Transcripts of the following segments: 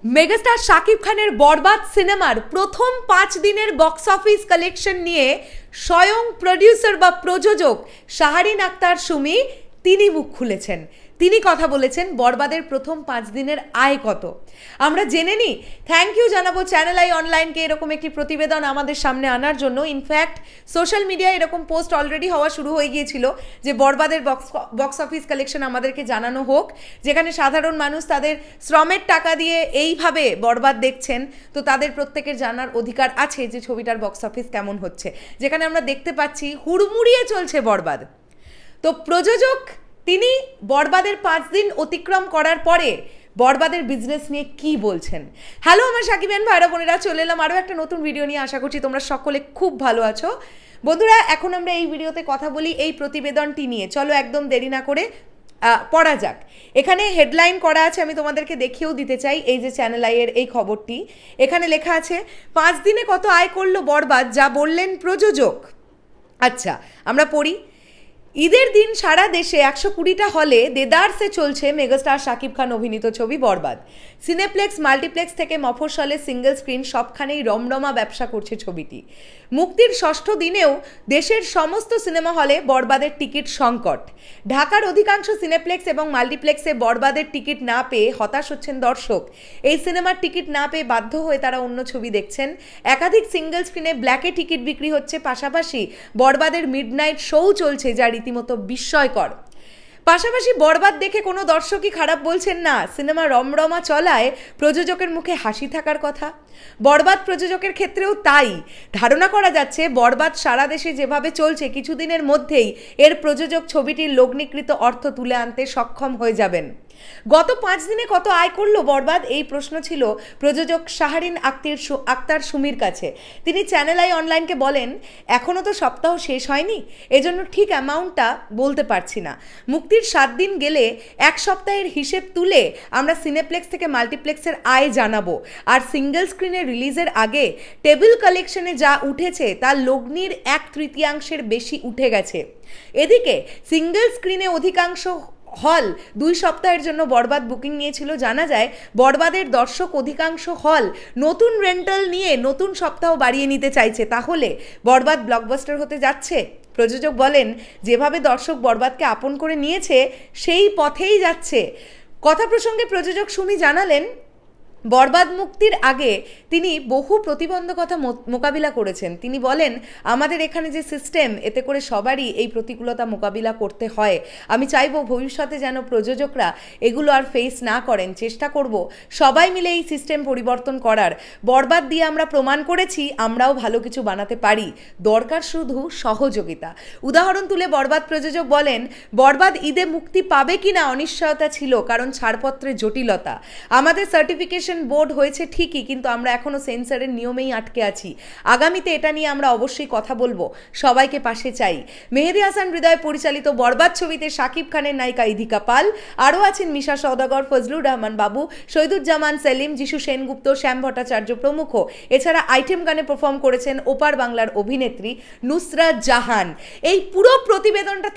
Megastar Shakib খানের বরবাদ সিনেমার প্রথম 5 দিনের বক্স অফিস কালেকশন নিয়ে স্বয়ং প্রোডিউসার বা প্রযোজক শাহরিন আক্তার সুমি তিনি মুখ খুলেছেন। তিনি কথা বলেছেন বরবাদের প্রথম 5 দিনের আয় কত আমরা জেনে নিই। থ্যাংক ইউ জানাবো চ্যানেল আই অনলাইনকে এরকম একটি প্রতিবেদন আমাদের সামনে আনার জন্য। ইনফ্যাক্ট সোশ্যাল মিডিয়ায় এরকম পোস্ট অলরেডি হওয়া শুরু হয়ে গিয়েছিল যে বরবাদের বক্স অফিস কালেকশন আমাদেরকে জানানো হোক, যেখানে সাধারণ মানুষ তাদের শ্রমের টাকা দিয়ে এইভাবে বরবাদ দেখছেন, তো তাদের প্রত্যেকের জানার অধিকার আছে যে ছবিটার বক্স অফিস কেমন হচ্ছে। যেখানে আমরা দেখতে পাচ্ছি হুড়মুড়িয়ে চলছে বরবাদ। তো প্রযোজক তিনি বরবাদের 5 দিন অতিক্রম করার পরে বরবাদের বিজনেস নিয়ে কি বলছেন। হ্যালো আমার সাকিবেন ভাইরা বোনেরা, চলে এলাম আরও একটা নতুন ভিডিও নিয়ে। আশা করছি তোমরা সকলে খুব ভালো আছো। বন্ধুরা, এখন আমরা এই ভিডিওতে কথা বলি এই প্রতিবেদনটি নিয়ে। চলো একদম দেরি না করে পড়া যাক। এখানে হেডলাইন করা আছে, আমি তোমাদেরকে দেখিয়েও দিতে চাই। এই যে চ্যানেল আইয়ের এই খবরটি, এখানে লেখা আছে 5 দিনে কত আয় করলো বরবাদ, যা বললেন প্রযোজক। আচ্ছা, আমরা পড়ি। ঈদের দিন সারা দেশে 120টা হলে দেদারসে চলছে মেগাস্টার শাকিব খান অভিনীত ছবি বরবাদ। সিনেপ্লেক্স, মাল্টিপ্লেক্স থেকে মফস্বলে সিঙ্গেল স্ক্রিন সবখানেই রমরমা ব্যবসা করছে ছবিটি। মুক্তির 6ষ্ঠ দিনেও দেশের সমস্ত সিনেমা হলে বরবাদের টিকিট সংকট। ঢাকার অধিকাংশ সিনেপ্লেক্স এবং মাল্টিপ্লেক্সে বরবাদের টিকিট না পেয়ে হতাশ হচ্ছেন দর্শক। এই সিনেমার টিকিট না পেয়ে বাধ্য হয়ে তারা অন্য ছবি দেখছেন। একাধিক সিঙ্গেল স্ক্রিনে ব্ল্যাকে টিকিট বিক্রি হচ্ছে, পাশাপাশি বরবাদের মিডনাইট শোও চলছে, যা রীতিমতো বিস্ময়কর। পাশাপাশি বরবাদ দেখে কোনো দর্শকই খারাপ বলছেন না। সিনেমা রমরমা চলায় প্রযোজকের মুখে হাসি থাকার কথা। বরবাদ প্রযোজকের ক্ষেত্রেও তাই। ধারণা করা যাচ্ছে বরবাদ সারা দেশে যেভাবে চলছে, কিছুদিনের মধ্যেই এর প্রযোজক ছবিটির লগ্নিকৃত অর্থ তুলে আনতে সক্ষম হয়ে যাবেন। গত 5 দিনে কত আয় করলো বরবাদ, এই প্রশ্ন ছিল প্রযোজক শাহরিন আক্তার সুমির কাছে। তিনি চ্যানেল আই অনলাইনকে বলেন, এখনও তো সপ্তাহ শেষ হয়নি, এজন্য ঠিক অ্যামাউন্টটা বলতে পারছি না। মুক্তির 7 দিন গেলে 1 সপ্তাহের হিসেব তুলে আমরা সিনেপ্লেক্স থেকে মাল্টিপ্লেক্সের আয় জানাবো। আর সিঙ্গেল স্ক্রিনে রিলিজের আগে টেবিল কালেকশনে যা উঠেছে তা লগ্নির 1/3 বেশি উঠে গেছে। এদিকে সিঙ্গেল স্ক্রিনে অধিকাংশ হল 2 সপ্তাহের জন্য বরবাদ বুকিং নিয়েছিল। জানা যায় বরবাদের দর্শক অধিকাংশ হল নতুন রেন্টাল নিয়ে নতুন সপ্তাহ বাড়িয়ে নিতে চাইছে। তাহলে বরবাদ ব্লকবাস্টার হতে যাচ্ছে। প্রযোজক বলেন, যেভাবে দর্শক বরবাদকে আপন করে নিয়েছে সেই পথেই যাচ্ছে। কথা প্রসঙ্গে প্রযোজক সুমি জানালেন, বরবাদ মুক্তির আগে তিনি বহু প্রতিবন্ধকতা মোকাবিলা করেছেন। তিনি বলেন, আমাদের এখানে যে সিস্টেম, এতে করে সবারই এই প্রতিকূলতা মোকাবিলা করতে হয়। আমি চাইব ভবিষ্যতে যেন প্রযোজকরা এগুলো আর ফেস না করেন। চেষ্টা করব সবাই মিলে এই সিস্টেম পরিবর্তন করার। বরবাদ দিয়ে আমরা প্রমাণ করেছি আমরাও ভালো কিছু বানাতে পারি, দরকার শুধু সহযোগিতা। উদাহরণ তুলে বরবাদ প্রযোজক বলেন, বরবাদ ঈদে মুক্তি পাবে কিনা অনিশ্চয়তা ছিল, কারণ ছাড়পত্রের জটিলতা। আমাদের সার্টিফিকেশন বোর্ড হয়েছে ঠিকই, কিন্তু আমরা এখনো সেন্সরের নিয়মেই আটকে আছি। আগামীতে এটা নিয়ে আমরা অবশ্যই কথা বলবো, সবাইকে পাশে চাই। মেহেদী হাসান হৃদয় পরিচালিত বরবাদ ছবিতে শাকিব খানের নায়িকা ইধিকা পাল, আরও আছেন মিশা সওদাগর, ফজলুর রহমান বাবু, শহীদুজ্জামান সেলিম, যিশু সেনগুপ্ত, শ্যাম ভট্টাচার্য প্রমুখ। এছাড়া আইটেম গানে পারফর্ম করেছেন ওপার বাংলার অভিনেত্রী নুসরাত জাহান। এই পুরো প্রতিবেদনটা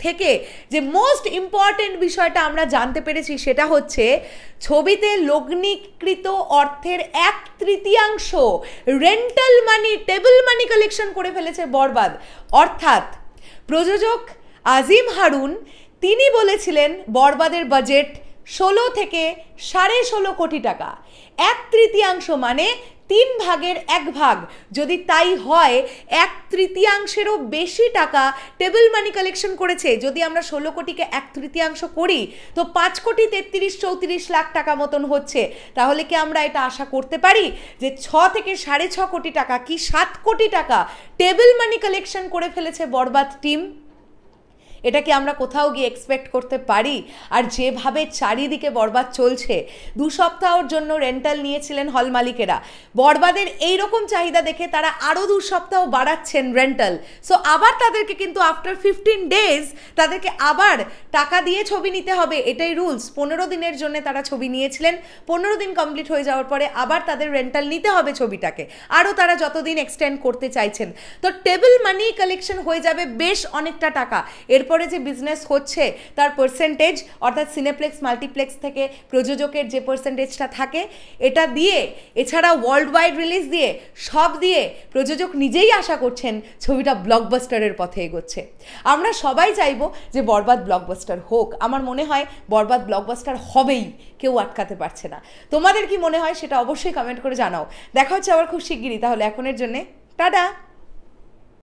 থেকে যে মোস্ট ইম্পর্টেন্ট বিষয়টা আমরা জানতে পেরেছি সেটা হচ্ছে ছবিতে লগ্নিকৃত অর্থের 1/3 রেন্টাল মানি, টেবিল মানি কালেকশন করে ফেলেছে বরবাদ। অর্থাৎ প্রযোজক আজিম হারুন তিনি বলেছিলেন বরবাদের বাজেট 16 থেকে 16.5 কোটি টাকা। 1/3 মানে 3 ভাগের 1 ভাগ। যদি তাই হয়, 1/3 বেশি টাকা টেবিল মানি কালেকশন করেছে। যদি আমরা 16 কোটিকে 1/3 করি তো 5,33,34 লাখ টাকা মতন হচ্ছে। তাহলে কি আমরা এটা আশা করতে পারি যে 6 থেকে 6.5 কোটি টাকা কি 7 কোটি টাকা টেবিল মানি কালেকশন করে ফেলেছে বরবাদ টিম? এটা কি আমরা কোথাও গিয়ে এক্সপেক্ট করতে পারি? আর যেভাবে চারিদিকে বরবাদ চলছে, 2 সপ্তাহের জন্য রেন্টাল নিয়েছিলেন হল মালিকেরা। বরবাদের এই রকম চাহিদা দেখে তারা আরও 2 সপ্তাহ বাড়াচ্ছেন রেন্টাল। সো আবার তাদেরকে কিন্তু আফটার 15 ডেজ তাদেরকে আবার টাকা দিয়ে ছবি নিতে হবে, এটাই রুলস। 15 দিনের জন্য তারা ছবি নিয়েছিলেন, 15 দিন কমপ্লিট হয়ে যাওয়ার পরে আবার তাদের রেন্টাল নিতে হবে ছবিটাকে, আরও তারা যতদিন এক্সটেন্ড করতে চাইছেন। তো টেবিল মানি কালেকশন হয়ে যাবে বেশ অনেকটা টাকা। এরপর করে যে বিজনেস হচ্ছে তার পার্সেন্টেজ, অর্থাৎ সিনেপ্লেক্স মাল্টিপ্লেক্স থেকে প্রযোজকের যে পার্সেন্টেজটা থাকে এটা দিয়ে, এছাড়া ওয়ার্ল্ড ওয়াইড রিলিজ দিয়ে, সব দিয়ে প্রযোজক নিজেই আশা করছেন ছবিটা ব্লকবাস্টারের পথে এগোচ্ছে। আমরা সবাই চাইবো যে বরবাদ ব্লকবাস্টার হোক। আমার মনে হয় বরবাদ ব্লকবাস্টার হবেই, কেউ আটকাতে পারছে না। তোমাদের কি মনে হয় সেটা অবশ্যই কমেন্ট করে জানাও। দেখা হচ্ছে আবার খুব শিগগিরই। তাহলে এখনের জন্যে টাটা।